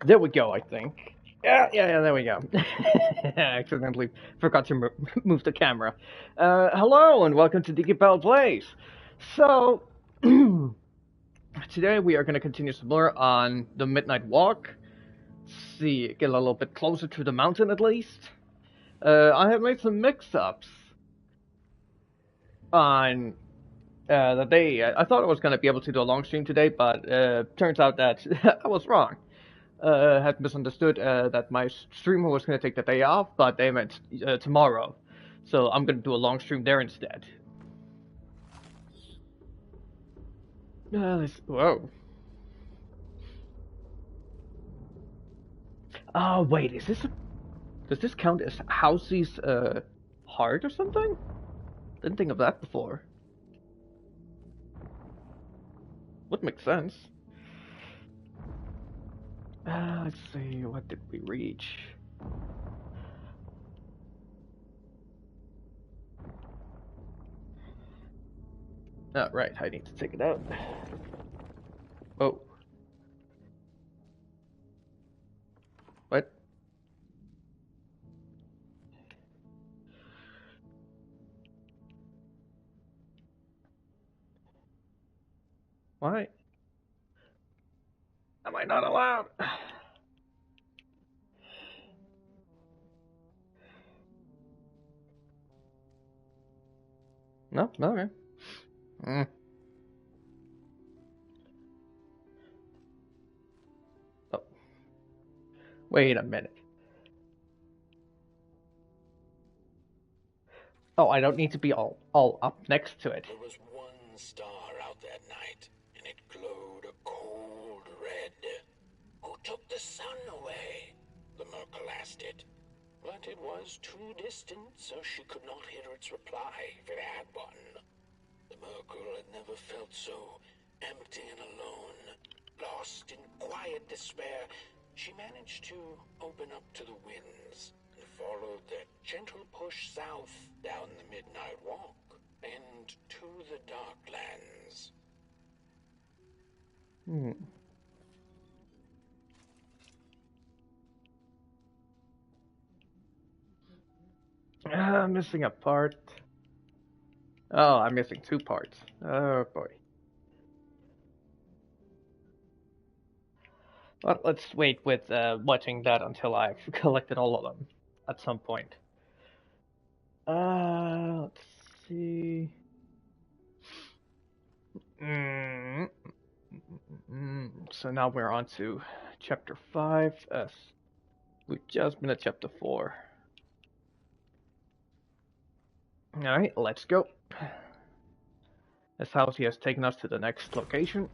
There we go, I think. Yeah, there we go. I accidentally forgot to move the camera. Hello, and welcome to Digipal Plays. So, today we are going to continue some more on the Midnight Walk. See, get a little bit closer to the mountain at least. I have made some mix-ups on the day. I thought I was going to be able to do a long stream today, but turns out that I was wrong. Had misunderstood that my streamer was going to take the day off, but they meant tomorrow. So I'm going to do a long stream there instead. Whoa. Oh, wait, does this count as Housey's heart or something? Didn't think of that before. Would make sense. Let's see, what did we reach? Oh, right, I need to take it out. Oh. What? Why? Am I not allowed? No? Okay. Oh. Wait a minute. Oh, I don't need to be all up next to it. There was one star out that night, and it glowed a cold red. Who took the sun away? The Merkel asked it. But it was too distant, so she could not hear its reply if it had one. The Merkel had never felt so empty and alone. Lost in quiet despair, she managed to open up to the winds and followed their gentle push south down the Midnight Walk and to the Darklands. I'm missing a part. Oh, I'm missing two parts. Oh boy. Well, let's wait with watching that until I've collected all of them at some point. Let's see. So now we're on to chapter 5. We've just been at chapter 4. Alright, let's go. This house has taken us to the next location.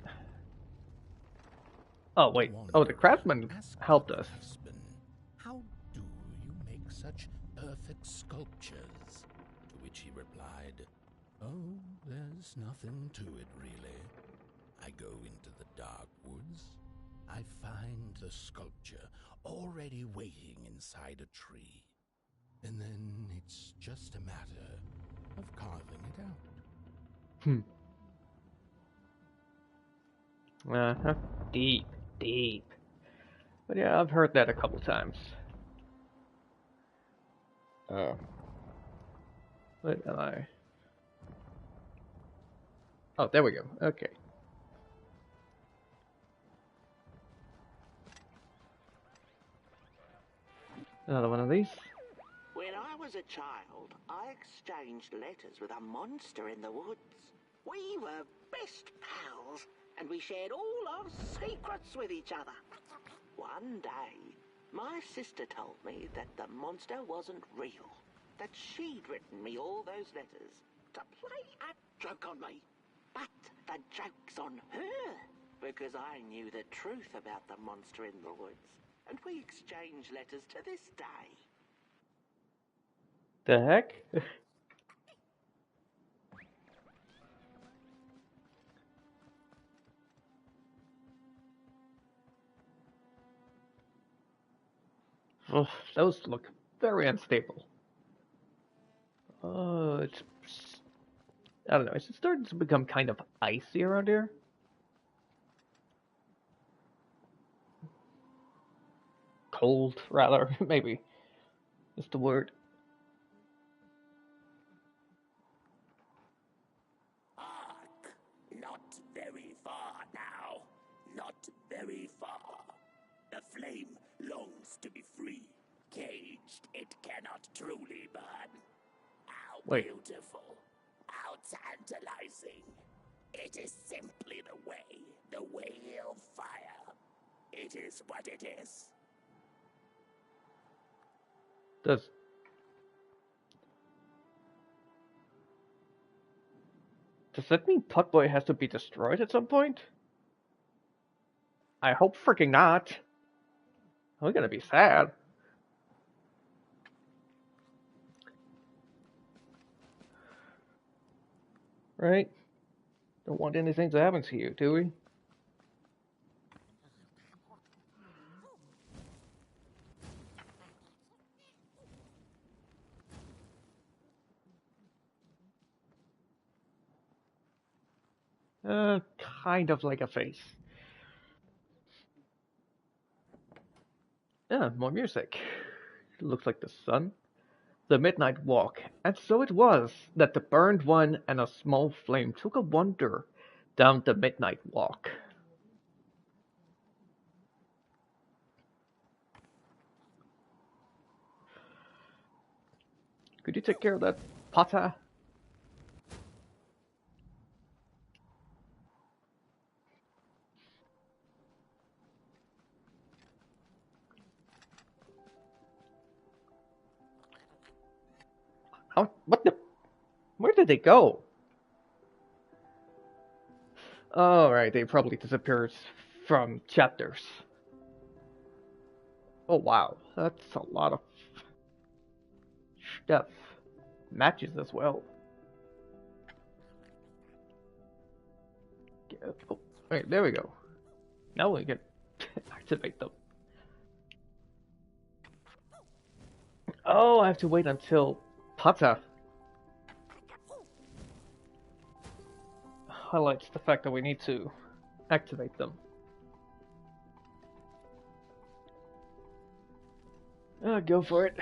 Oh, wait. Oh, the craftsman helped us. How do you make such perfect sculptures? To which he replied, oh, there's nothing to it, really. I go into the dark woods. I find the sculpture already waiting inside a tree. And then it's just a matter of carving it out. Deep. But yeah, I've heard that a couple times. What am I? Oh, there we go. Okay. Another one of these. When I was a child, I exchanged letters with a monster in the woods. We were best pals, and we shared all our secrets with each other. One day, my sister told me that the monster wasn't real, that she'd written me all those letters to play a joke on me. But the joke's on her, because I knew the truth about the monster in the woods, and we exchange letters to this day. The heck? Oh, those look very unstable. Oh, it's... I don't know, is it starting to become kind of icy around here? cold, rather, maybe is the word. Hark! Not very far now. Not very far. The flame longs to be free. Caged, it cannot truly burn. How Wait. beautiful. How tantalizing. It is simply the way of fire. It is what it is. Does that mean Putboy has to be destroyed at some point? I hope freaking not. We're gonna be sad. Right? Don't want anything to happen to you, do we? Kind of like a face. Yeah, more music. Looks like the sun. The midnight walk. And so it was that the burned one and a small flame took a wander down the midnight walk. Could you take care of that, Potter? How? What the? Where did they go? Oh, right, they probably disappeared from chapters. Oh wow, that's a lot of stuff. Matches as well. Oh, wait, there we go. Now we can activate them. Oh, I have to wait until Pata highlights the fact that we need to activate them. Go for it.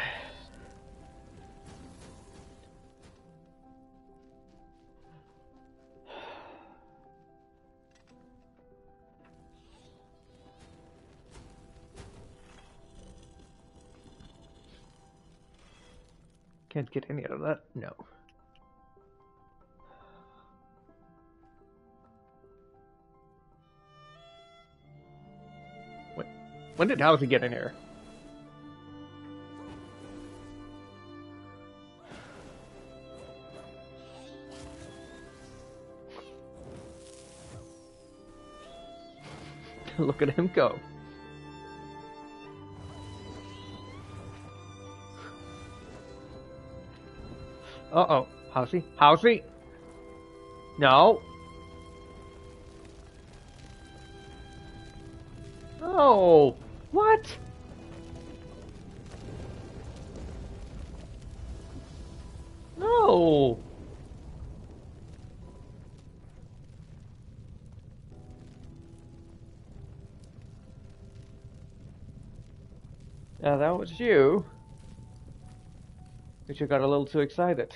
Can't get any out of that? No. What? When did Halsey get in here? Look at him go. Uh-oh. Halsey? Halsey? No. Oh. What? No. That was you. But you got a little too excited.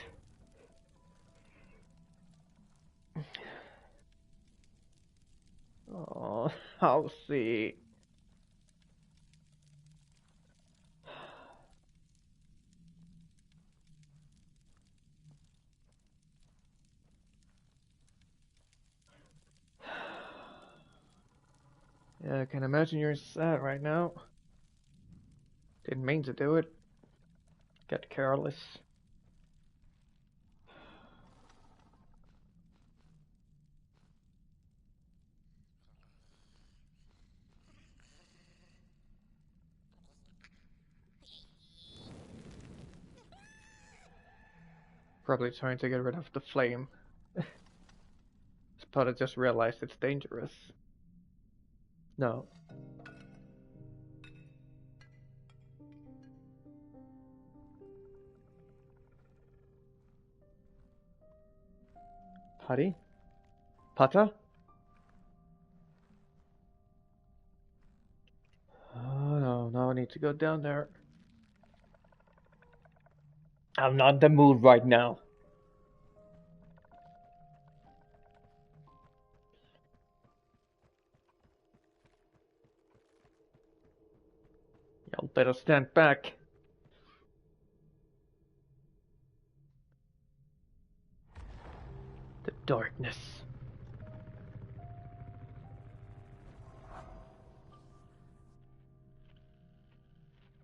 Oh, I'll see. Yeah, I can imagine you're sad right now. Didn't mean to do it. Got careless. Probably trying to get rid of the flame. But I just realized it's dangerous. No. Putty? Pata? Oh no, no, need to go down there. I'm not in the mood right now. Y'all better stand back. The darkness.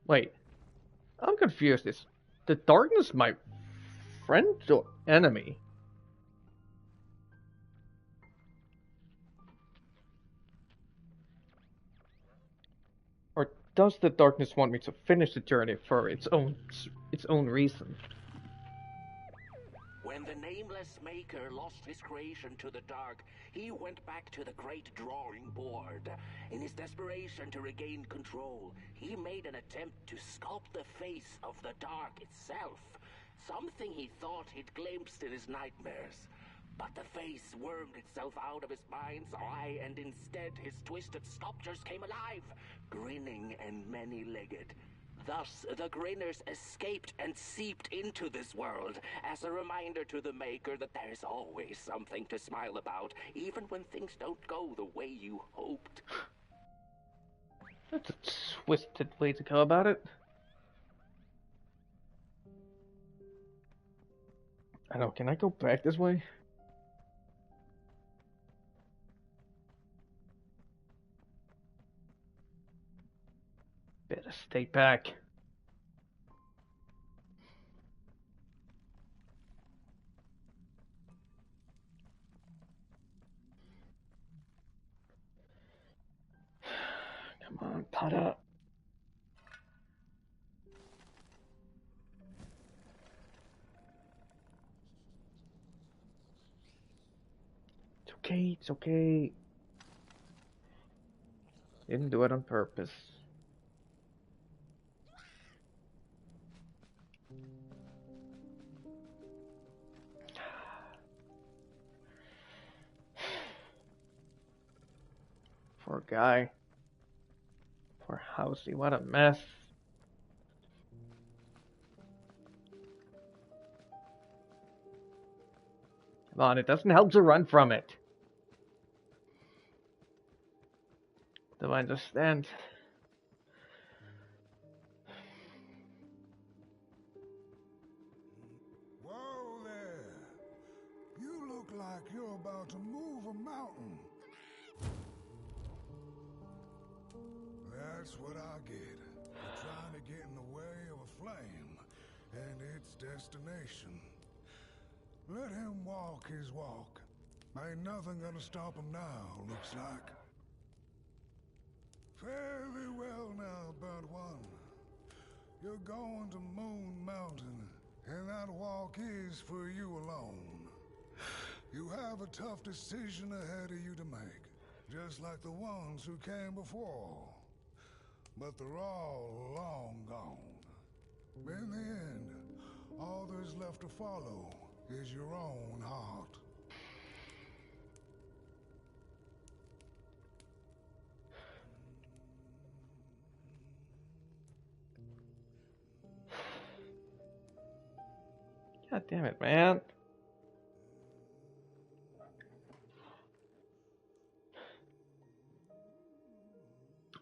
Wait, I'm confused. Is the darkness my friend or enemy? Or does the darkness want me to finish the journey for its own reason? When the nameless maker lost his creation to the dark, he went back to the great drawing board. In his desperation to regain control, he made an attempt to sculpt the face of the dark itself. Something he thought he'd glimpsed in his nightmares. But the face wormed itself out of his mind's eye, and instead his twisted sculptures came alive, grinning and many-legged. Thus, the Grinners escaped and seeped into this world, as a reminder to the Maker that there's always something to smile about, even when things don't go the way you hoped. That's a twisted way to go about it. I don't know, can I go back this way? Better stay back. Come on, Potter. It's okay, it's okay. Didn't do it on purpose. Poor guy. Poor Housey, what a mess. Come on, it doesn't help to run from it. Do I understand? Whoa there! You look like you're about to move a mountain. That's what I get for trying to get in the way of a flame and its destination. Let him walk his walk. Ain't nothing gonna stop him now, looks like. Fairly well now, Burnt One. You're going to Moon Mountain, and that walk is for you alone. You have a tough decision ahead of you to make, just like the ones who came before. But they're all long gone. In the end, all there's left to follow is your own heart. God damn it, man.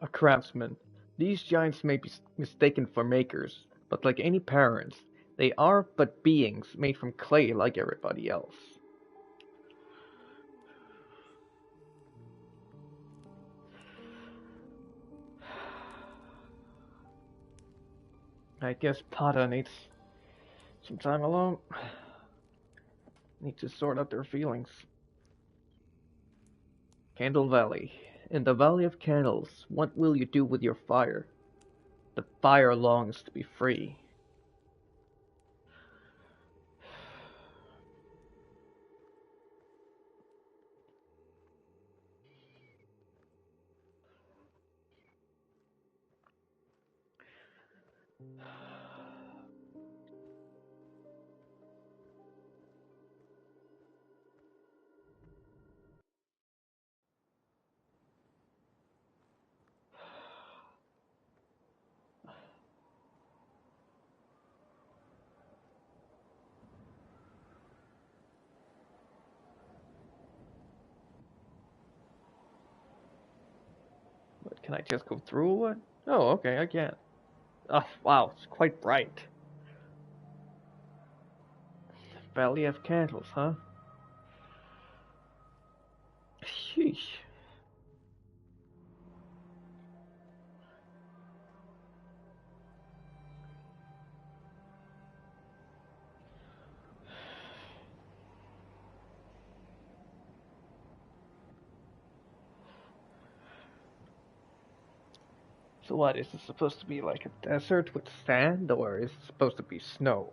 A craftsman. These giants may be mistaken for makers, but like any parents, they are but beings made from clay like everybody else. I guess Pada needs some time alone. Need to sort out their feelings. Candle Valley. In the Valley of Candles, what will you do with your fire? The fire longs to be free. What, can I just go through it? Oh, okay, I can. Oh, wow, it's quite bright. Valley of Candles, huh? Sheesh. So what, is it supposed to be like a desert with sand, or is it supposed to be snow?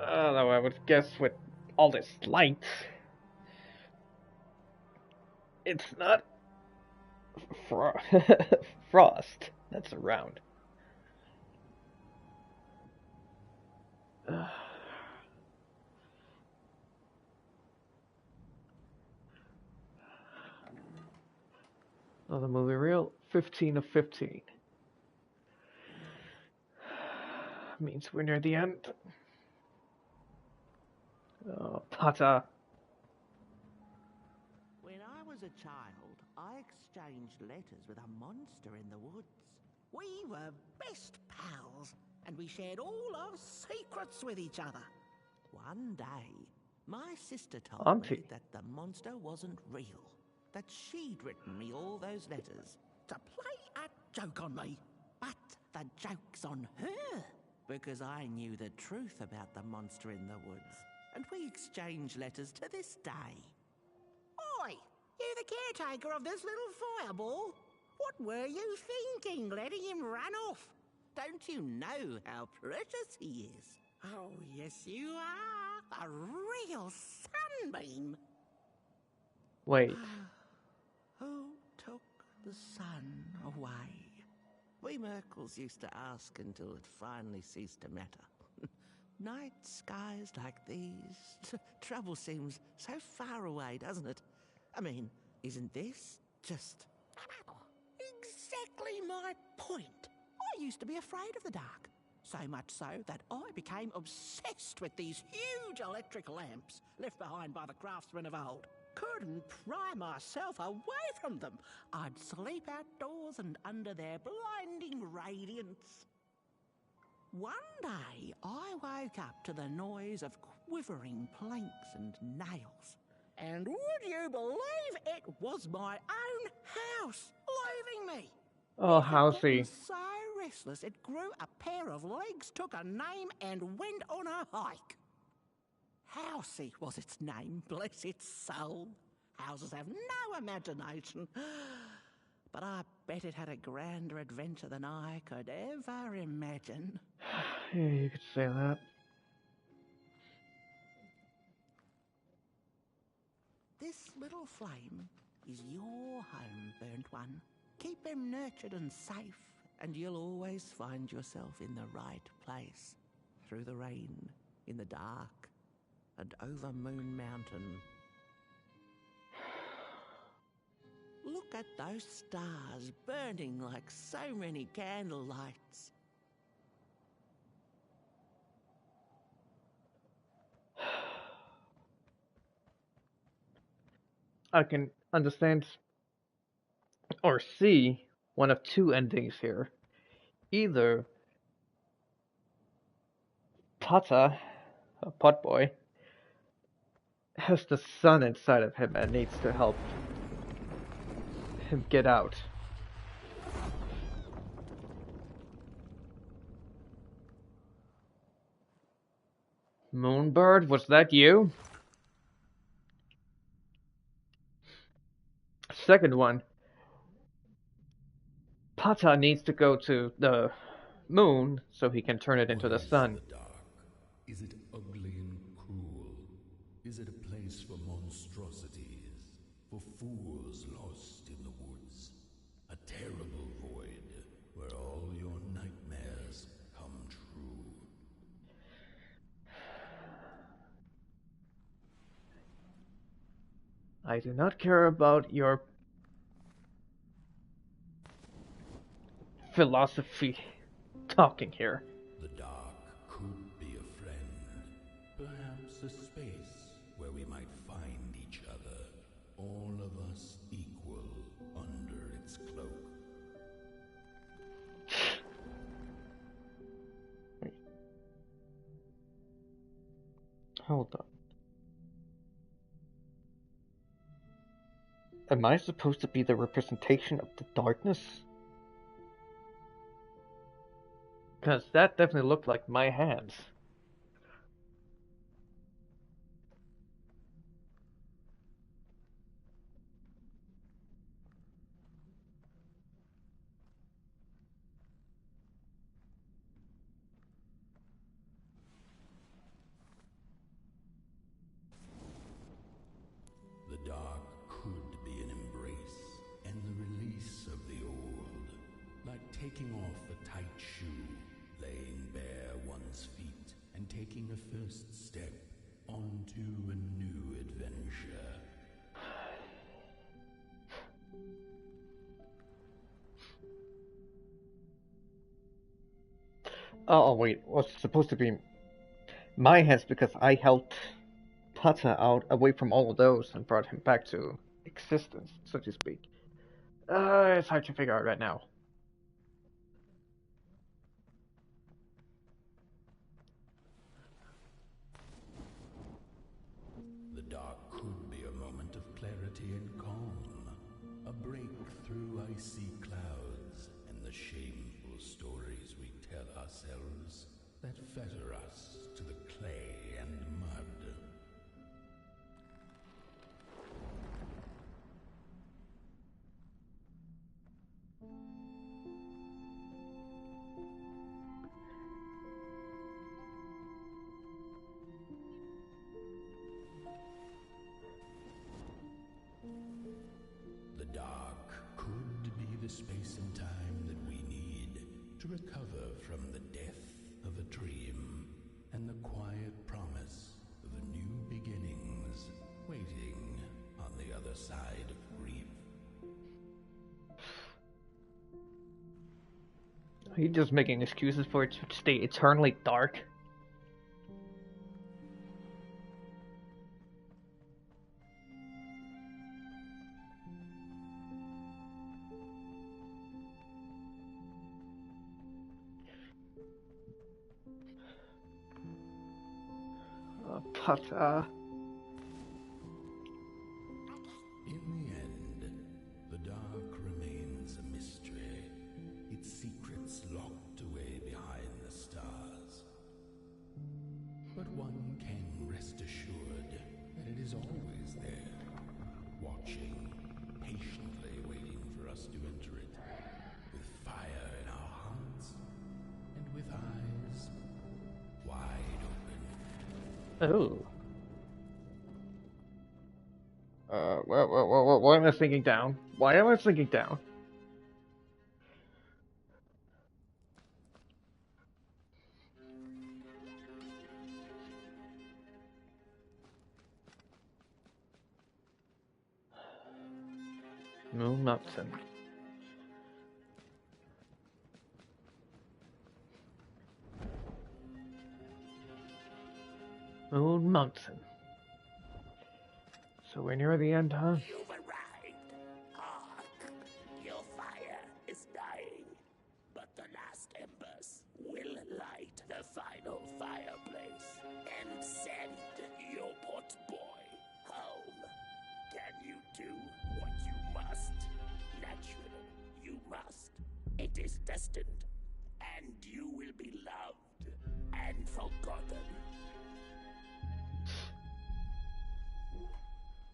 I don't know, I would guess with all this light, it's not fro frost that's around. Another movie reel, 15 of 15. Means we're near the end. Oh, Tata. When I was a child, I exchanged letters with a monster in the woods. We were best pals, and we shared all our secrets with each other. One day, my sister told me Auntie. that the monster wasn't real, that she'd written me all those letters to play a joke on me. But the joke's on her, because I knew the truth about the monster in the woods, and we exchange letters to this day. Oi! You the caretaker of this little fireball? What were you thinking, letting him run off? Don't you know how precious he is? Oh, yes you are. A real sunbeam. Wait. Who took the sun away? We Merkles used to ask until it finally ceased to matter. Night skies like these. Trouble seems so far away, doesn't it? I mean, isn't this just exactly my point? I used to be afraid of the dark. So much so that I became obsessed with these huge electric lamps left behind by the craftsmen of old. Couldn't pry myself away from them. I'd sleep outdoors and under their blinding radiance. One day, I woke up to the noise of quivering planks and nails. And would you believe it was my own house leaving me? Oh, Getting Housey. so restless, it grew a pair of legs, took a name, and went on a hike. Housey was its name, bless its soul. Houses have no imagination. But I bet it had a grander adventure than I could ever imagine. Yeah, you could say that. This little flame is your home, burnt one. Keep him nurtured and safe, and you'll always find yourself in the right place. Through the rain, in the dark, and over Moon Mountain. Look at those stars burning like so many candle lights. I can understand or see one of two endings here. Either Tata, a Potboy, has the sun inside of him and needs to help him get out. Moonbird, was that you? Second one, Tata needs to go to the moon so he can turn it into What the is sun. the dark? Is it ugly and cruel? Is it a place for monstrosities? For fools lost in the woods? A terrible void where all your nightmares come true. I do not care about your philosophy talking here. The dark could be a friend. Perhaps a space where we might find each other. All of us equal under Hold on. Am I supposed to be the representation of the darkness? Because that definitely looked like my hands. The dark could be an embrace and the release of the old, like taking off a tight shoe, laying bare one's feet, and taking a first step onto a new adventure. Oh, wait, was supposed to be my hands because I helped Tata out away from all of those and brought him back to existence, so to speak. It's hard to figure out right now. The dark could be a moment of clarity and calm, a break through icy clouds and the shameful stories we tell ourselves that fetter us to the clay and mud. The dark could be the space and time that we need to recover from the death of a dream and the quiet promise of a new beginnings waiting on the other side of grief. Are you just making excuses for it to stay eternally dark? Tata. In the end, the dark remains a mystery, its secrets locked away behind the stars. But one can rest assured that it is always there, watching, patiently waiting for us to enter it, with fire in our hearts and with eyes wide open. Oh. Why am I sinking down? Why am I sinking down? No, nothing. No, nothing. So we're near the end, huh? You've arrived. Hark! Your fire is dying, but the last embers will light the final fireplace and send your pot boy home. Can you do what you must? Naturally, you must. It is destined, and you will be loved and forgotten.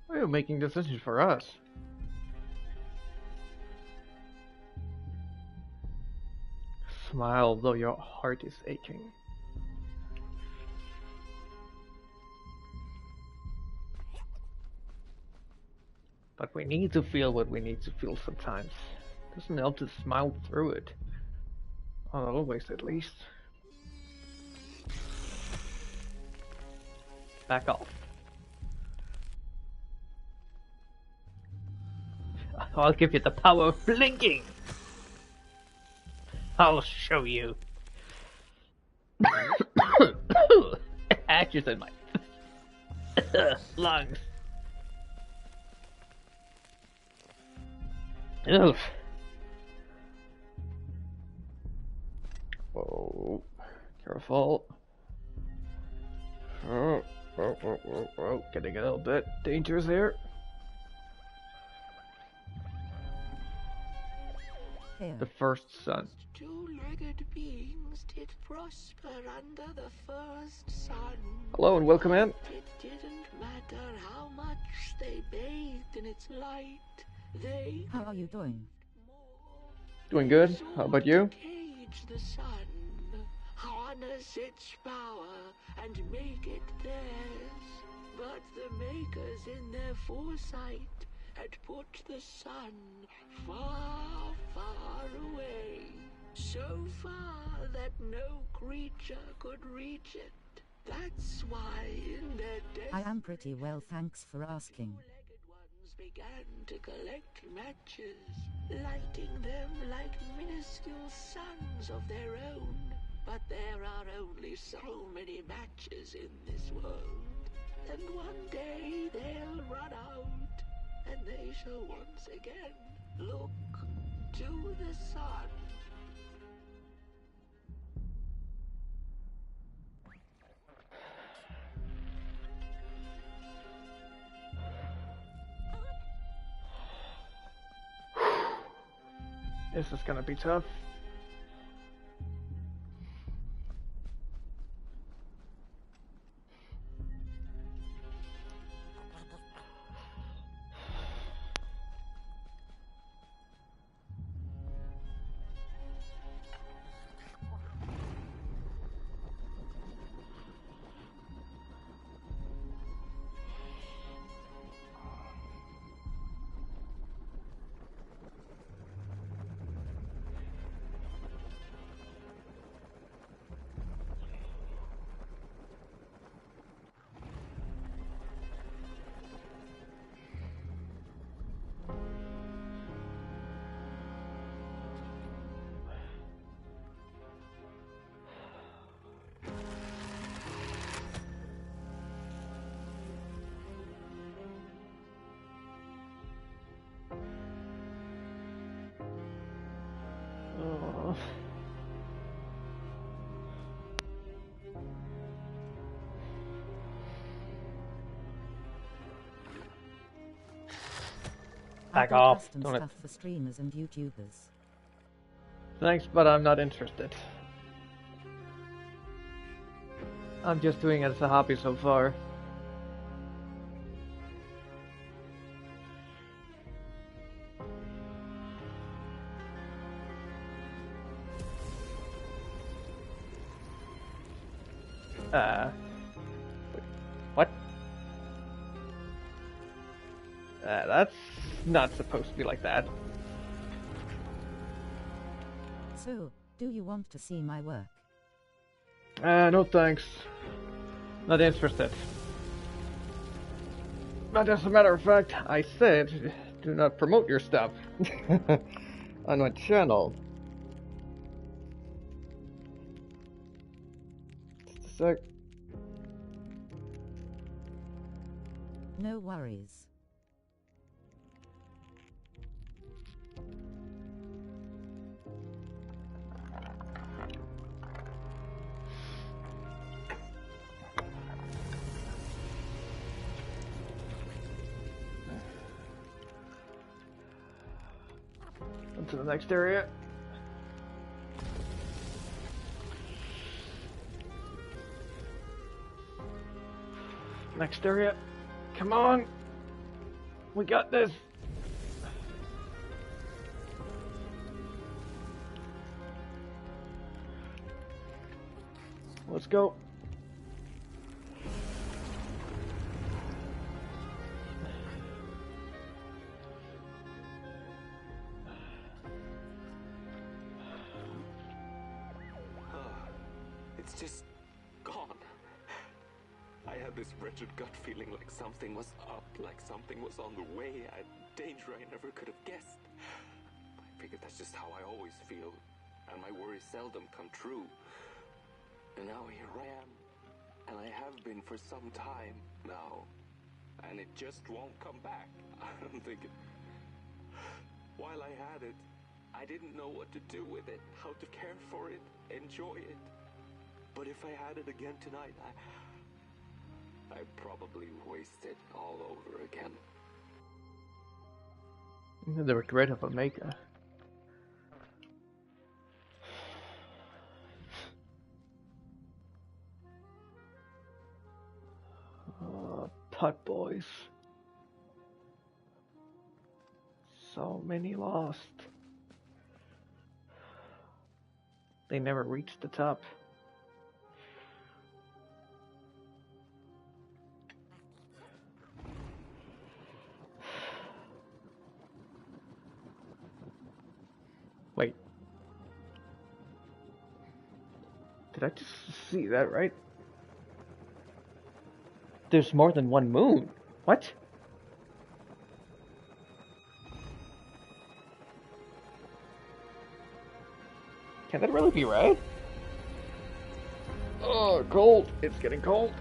Why are you making decisions for us? Smile though your heart is aching. But we need to feel what we need to feel sometimes. Doesn't help to smile through it. Not always, at least. Back off. I'll give you the power of blinking! I'll show you. Ashes in my lungs. Ugh. Whoa. Careful. Oh, oh. Getting a little bit dangerous here. Here. The first sun. Two-legged beings did prosper under the first sun. Hello and welcome in. It didn't matter how much they bathed in its light. They How are you doing? Doing good. How about you? cage the sun, harness its power, and make it theirs. But the makers, in their foresight, had put the sun far, far away. So far that no creature could reach it. That's why in their death I am pretty well, thanks for asking. two-legged ones began to collect matches, lighting them like minuscule suns of their own. But there are only so many matches in this world. And one day they'll run out, and they shall once again look to the sun. This is gonna be tough. Oh. Back I've got off. custom Don't it. stuff for streamers and YouTubers. Thanks, but I'm not interested. I'm just doing it as a hobby so far. What? That's not supposed to be like that. So, do you want to see my work? No thanks. Not interested. But as a matter of fact, I said do not promote your stuff on my channel. Just a sec. No worries. To the next area. Next area. Come on. We got this. Let's go. It's just gone. I had this wretched gut feeling like something was up, like something was on the way, a danger I never could have guessed. I figured that's just how I always feel, and my worries seldom come true. And now here I am, and I have been for some time now, and it just won't come back. I'm thinking, while I had it, I didn't know what to do with it, how to care for it, enjoy it. But if I had it again tonight, I probably waste it all over again. The regret of a maker. Pot boys. So many lost. They never reached the top. Wait. Did I just see that right? There's more than one moon. What? Can that really be right? Oh, cold. It's getting cold.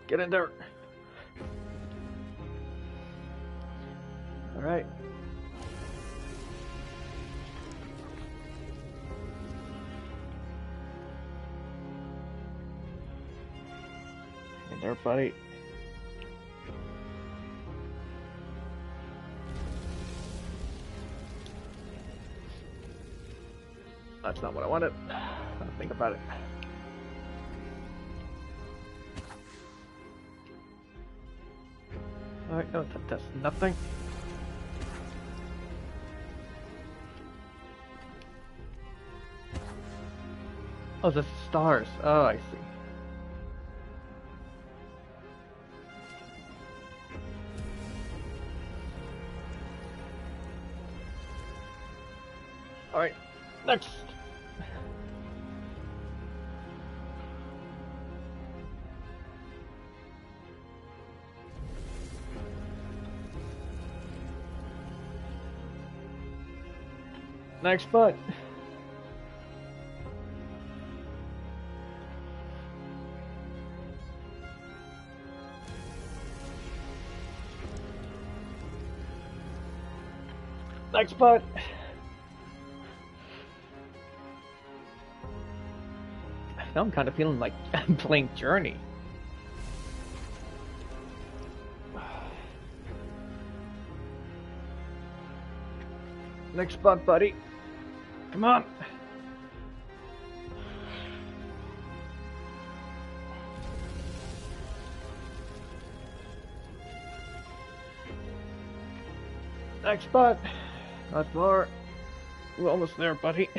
Get in there. Alright. In there, buddy. That's not what I wanted. I'll think about it. Alright, no, that does nothing. Oh, the stars. Oh, I see. Alright, next. Next spot. Next spot. Now I'm kind of feeling like I'm playing Journey. Next spot, buddy. Come on. Next spot. Not far. We're almost there, buddy.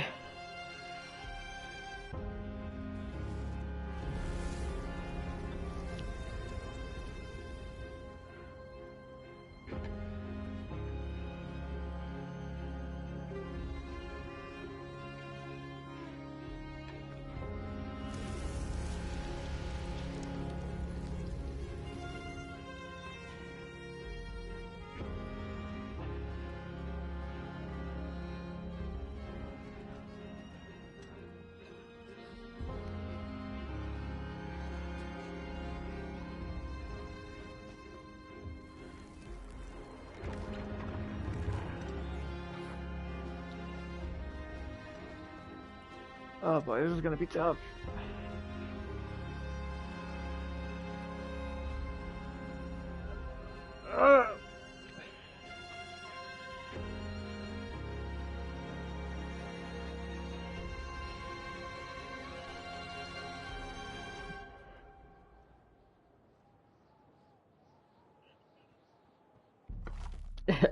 Oh boy, this is gonna be tough.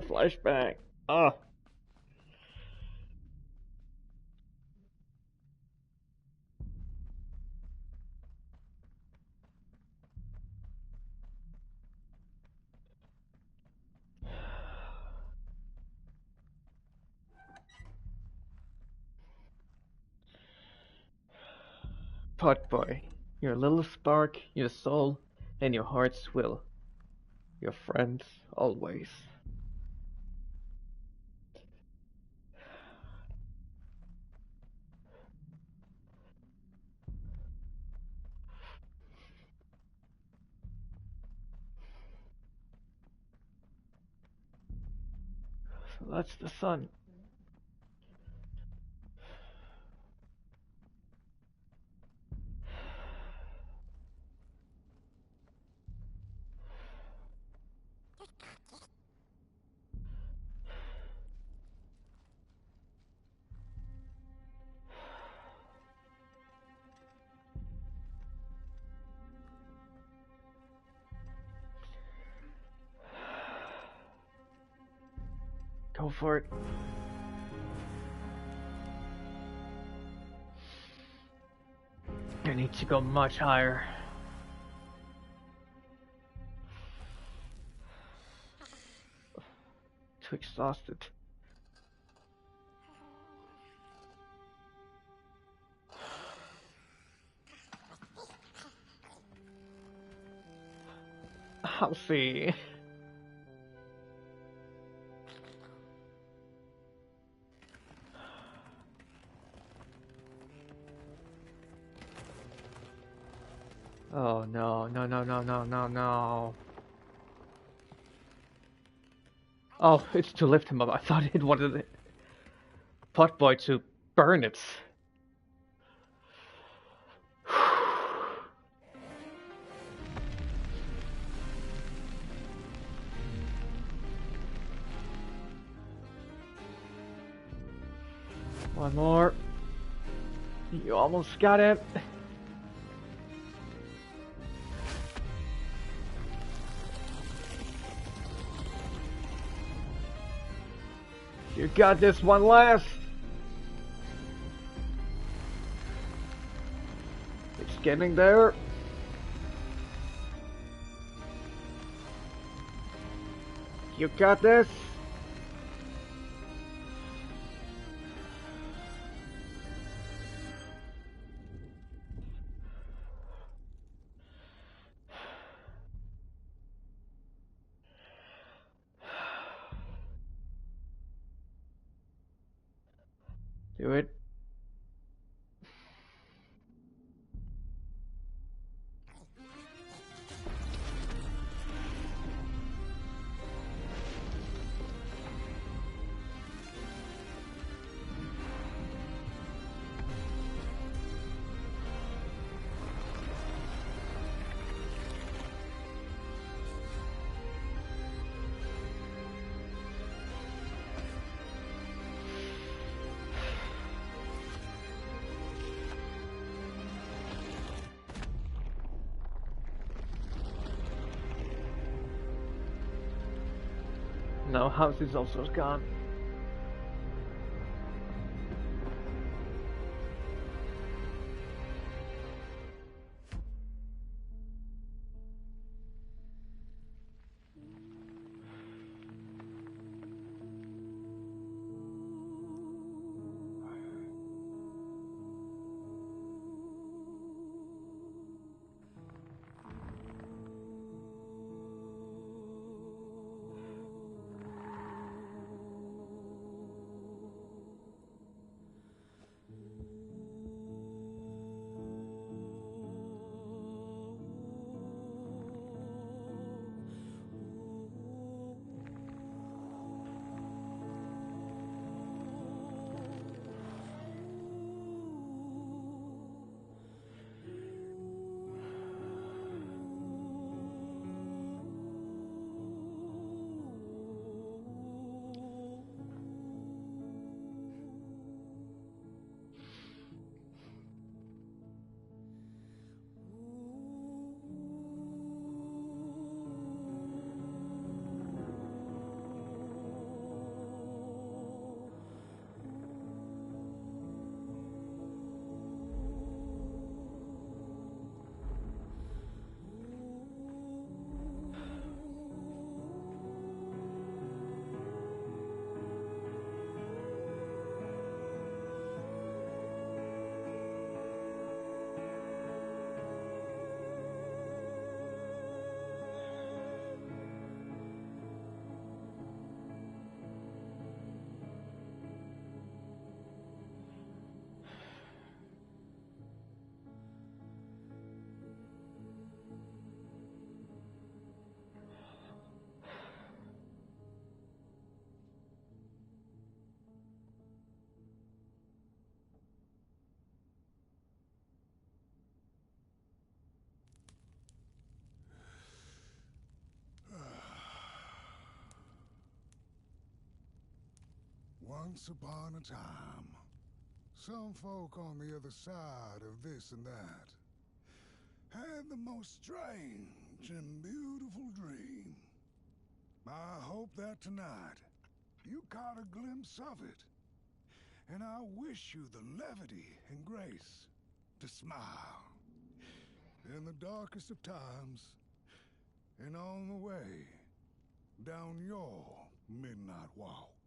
Flashback. Oh. Pot boy, your little spark, your soul, and your heart's will. Your friends always. So that's the sun. Go for it. I need to go much higher. Too exhausted. I'll see. Oh no, no, no, no, no, no, no. Oh, it's to lift him up. I thought it wanted the potboy to burn it. One more. You almost got it. You got this one last. It's getting there. You got this. Do it. No, house is also gone. Once upon a time, some folk on the other side of this and that had the most strange and beautiful dream. I hope that tonight You caught a glimpse of it. And I wish you the levity and grace to smile in the darkest of times and on the way down your midnight walk.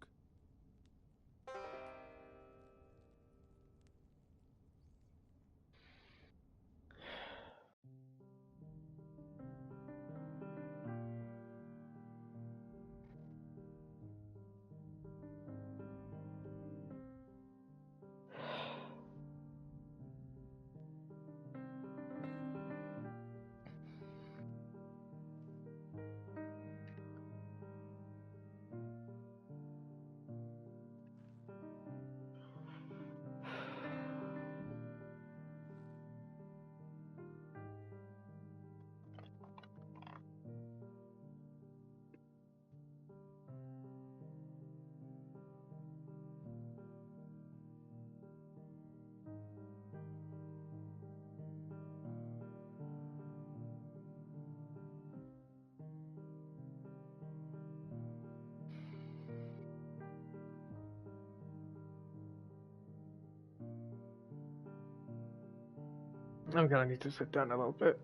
I'm gonna need to sit down a little bit.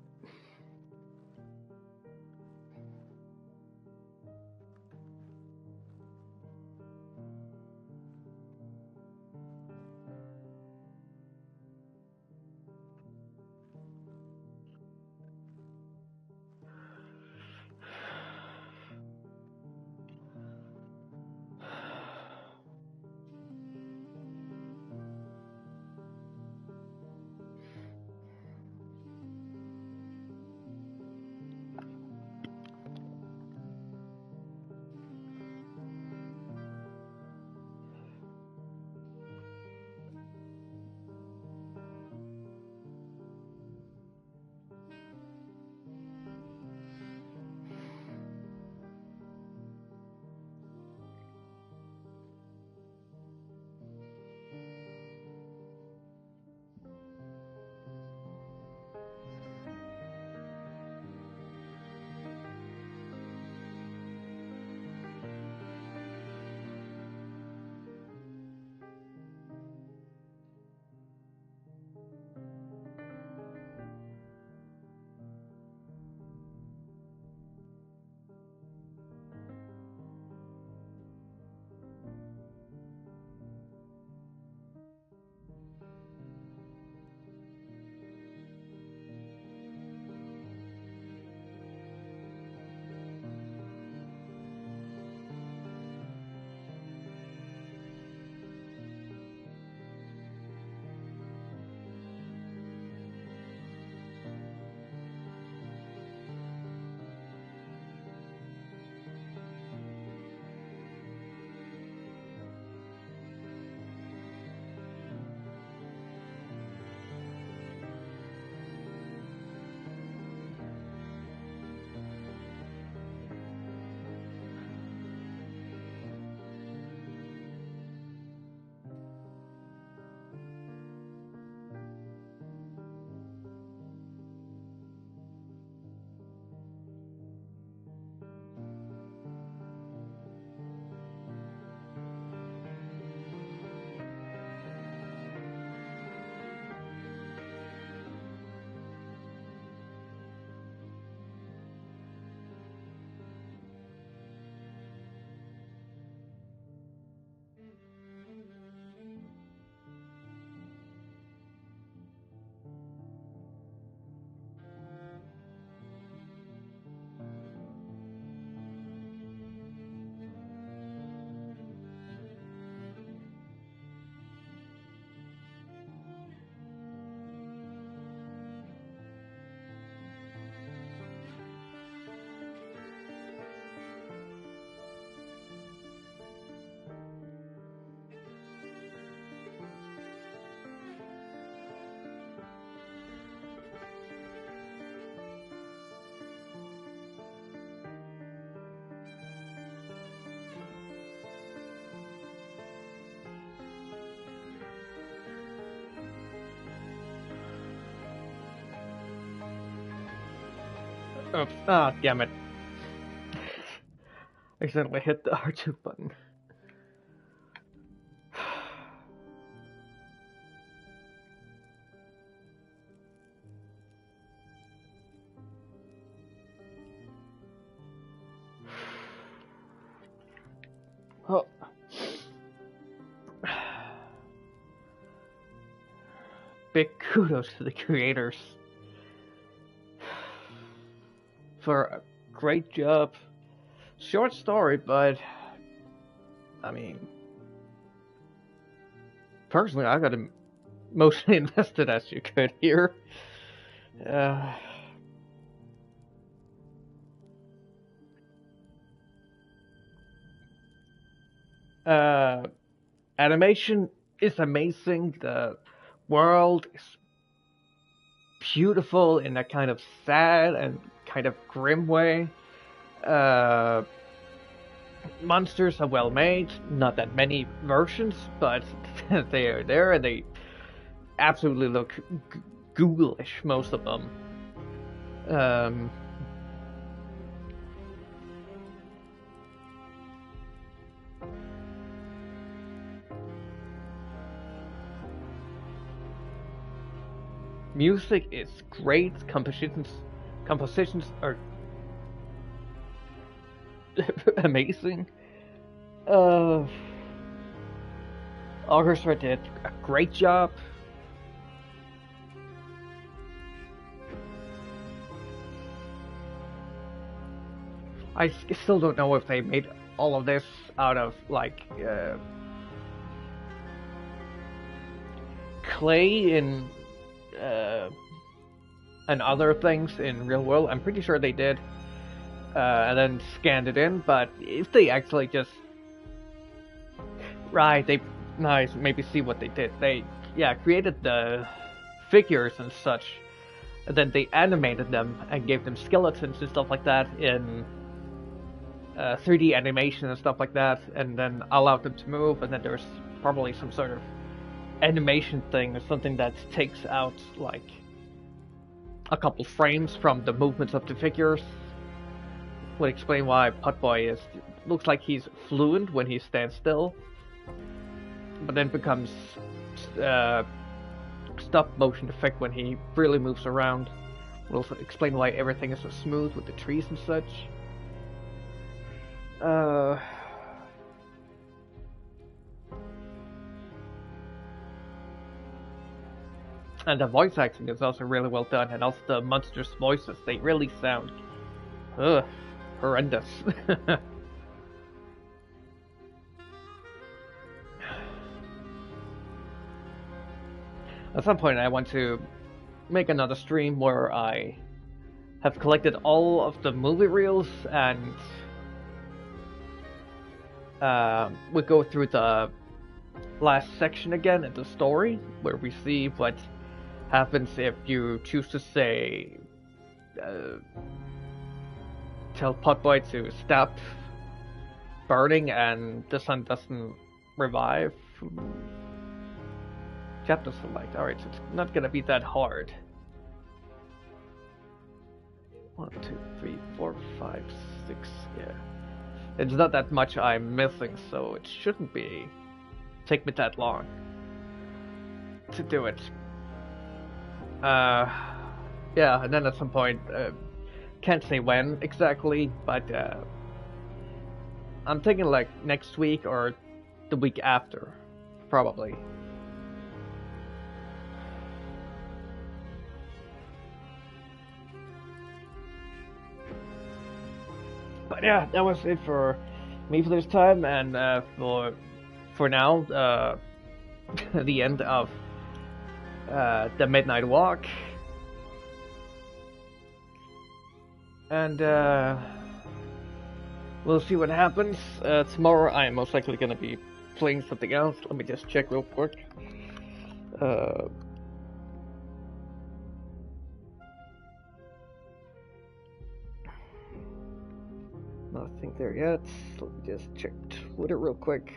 Oops. Ah, damn it. I accidentally hit the R2 button. Oh. Big kudos to the creators for a great job. Short story, but I mean, personally, I got emotionally invested, as you could hear. Animation is amazing. The world is beautiful in a kind of sad and kind of grim way. Monsters are well made. Not that many versions, but they are there, and they absolutely look ghoulish, most of them. Music is great. Compositions are amazing. Orchestra did a great job. I still don't know if they made all of this out of like clay and other things in real world. I'm pretty sure they did, and then scanned it in. But if they actually just maybe see what they did. They created the figures and such, and then they animated them and gave them skeletons and stuff like that in 3D animation and stuff like that, and then allowed them to move. And then there's probably some sort of animation thing or something that takes out like a couple frames from the movements of the figures. Would explain why Potboy looks like he's fluent when he stands still, but then becomes stop motion effect when he really moves around. Would also explain why everything is so smooth with the trees and such. And the voice acting is also really well done, and also the monsters' voices, they really sound horrendous. At some point I want to make another stream where I have collected all of the movie reels and we go through the last section again in the story, where we see what happens if you choose to say tell Potboy to stop burning and the sun doesn't revive. Chapter select. Alright, so it's not gonna be that hard. 1, 2, 3, 4, 5, 6, yeah. It's not that much I'm missing, so it shouldn't take me that long to do it. Yeah, and then at some point, can't say when exactly, but I'm thinking like next week or the week after, probably. But yeah, that was it for me for this time, and for now, the end of the Midnight Walk. And we'll see what happens. Tomorrow I am most likely going to be playing something else. Let me just check real quick. Nothing there yet. Let me just check Twitter real quick.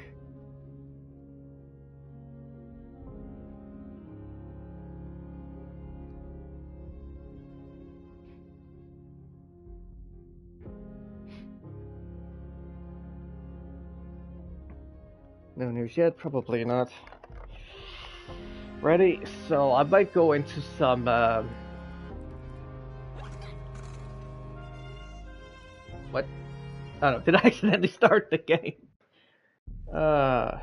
No news yet, probably not. Ready? So I might go into some what? I don't know, did I accidentally start the game? Back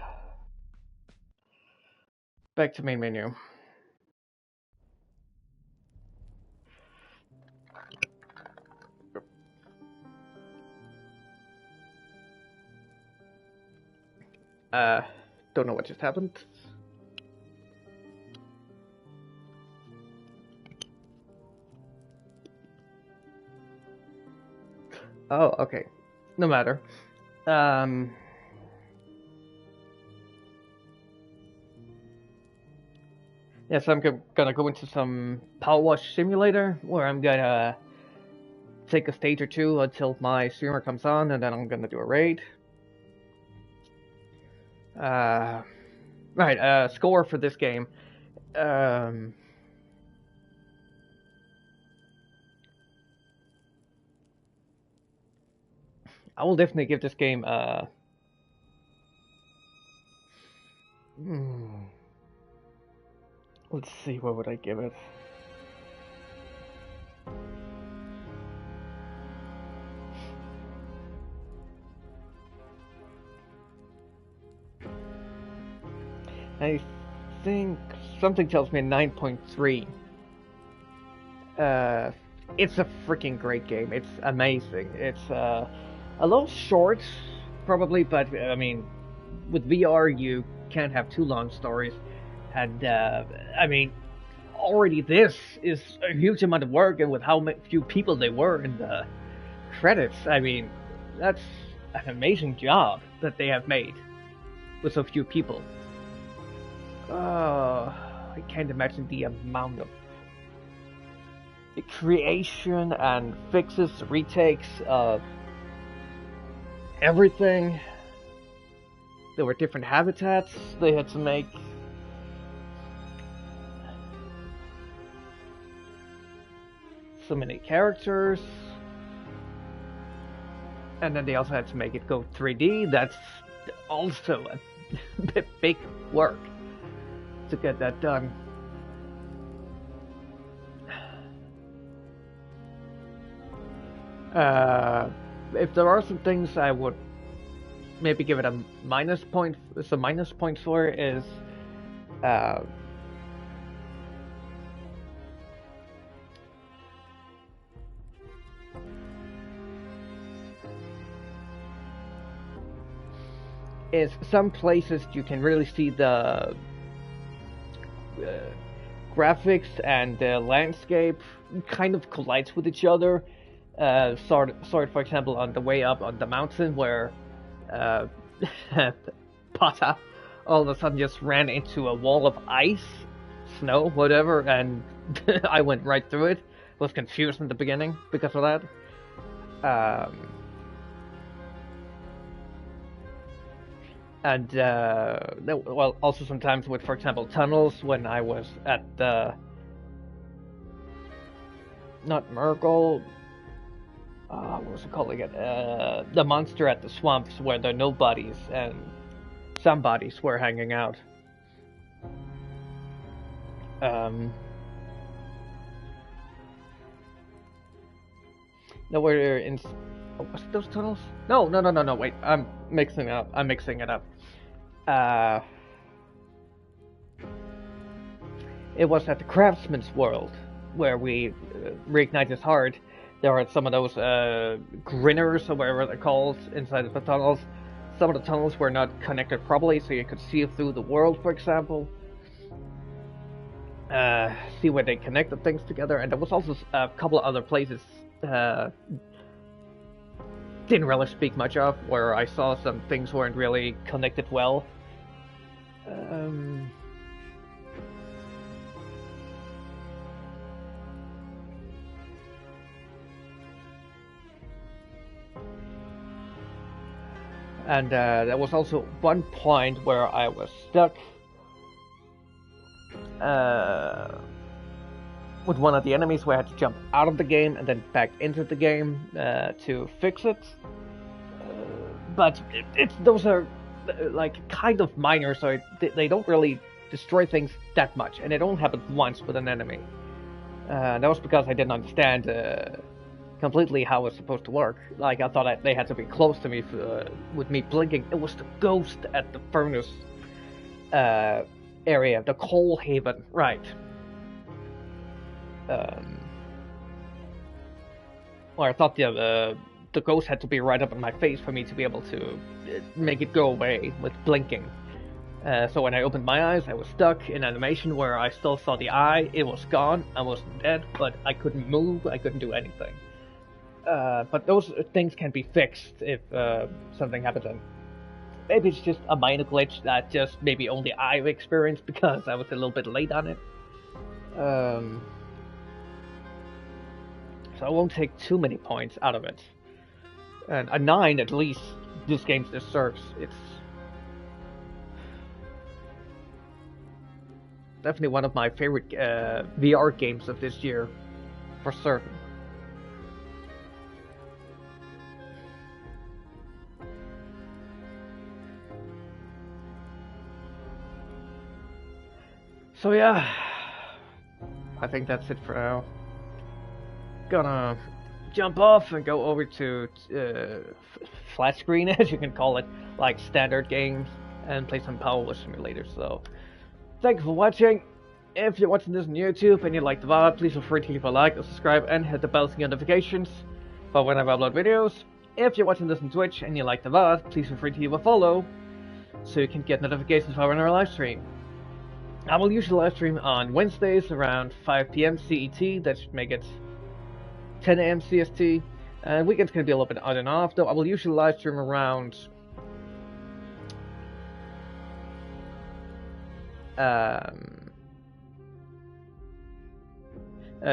to main menu. Don't know what just happened. Oh, okay. No matter. Yes, I'm gonna go into some Power Wash Simulator, where I'm gonna take a stage or two until my streamer comes on, and then I'm gonna do a raid. Right, score for this game. I will definitely give this game let's see, what would I give it? I think something tells me a 9.3. It's a freaking great game. It's amazing. It's a little short, probably, but I mean, with VR you can't have too long stories, and I mean, already this is a huge amount of work, and with how few people they were in the credits, I mean, that's an amazing job that they have made with so few people. I can't imagine the amount of creation and fixes, retakes of everything. There were different habitats they had to make. So many characters. And then they also had to make it go 3D. That's also a big work to get that done. If there are some things I would maybe give it a minus point. Some minus points for is some places you can really see the graphics and the landscape kind of collides with each other. Sort, for example, on the way up on the mountain where Pata all of a sudden just ran into a wall of ice, snow, whatever, and I went right through it. Was confused in the beginning because of that. And well, also sometimes with, for example, tunnels when I was at the not Murgle. What was it called again? The monster at the swamps where the nobodies and some bodies were hanging out. No, we're in. Oh, was it those tunnels? No. Wait, I'm mixing it up. It was at the Craftsman's World where we reignite his heart. There are some of those grinners or whatever they're called inside of the tunnels. Some of the tunnels were not connected properly, so you could see through the world, for example. See where they connected things together, and there was also a couple of other places didn't really speak much of, where I saw some things weren't really connected well. And there was also one point where I was stuck with one of the enemies where I had to jump out of the game and then back into the game to fix it. But those are like kind of minor, so they don't really destroy things that much, and it only happened once with an enemy. That was because I didn't understand completely how it's supposed to work. Like, I thought they had to be close to me with me blinking. It was the ghost at the furnace area, the coal haven, right. Or I thought the ghost had to be right up in my face for me to be able to make it go away with blinking. So when I opened my eyes, I was stuck in animation where I still saw the eye. It was gone. I wasn't dead, but I couldn't move. I couldn't do anything. But those things can be fixed if something happens. And maybe it's just a minor glitch that just maybe only I've experienced because I was a little bit late on it. So I won't take too many points out of it. And a 9 at least this game deserves. It's definitely one of my favorite VR games of this year, for certain. So yeah, I think that's it for now. Gonna jump off and go over to flat screen, as you can call it, like standard games, and play some Power Wash Simulator. So thank you for watching. If you're watching this on YouTube and you like the VOD, please feel free to leave a like or subscribe and hit the bell to get notifications for whenever I upload videos. If you're watching this on Twitch and you like the VOD, please feel free to leave a follow so you can get notifications for whenever I live stream. I will usually live stream on Wednesdays around 5 PM CET. That should make it 10 AM CST. And weekends can be a little bit on and off, though I will usually live stream around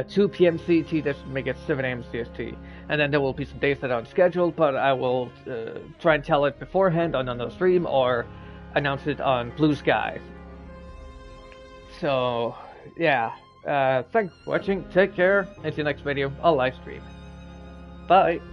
2 PM CET. That should make it 7 AM CST. And then there will be some days that aren't scheduled, but I will try and tell it beforehand on another stream or announce it on Blue Sky. So, yeah, thanks for watching, take care, and see you next video, I'll live stream. Bye!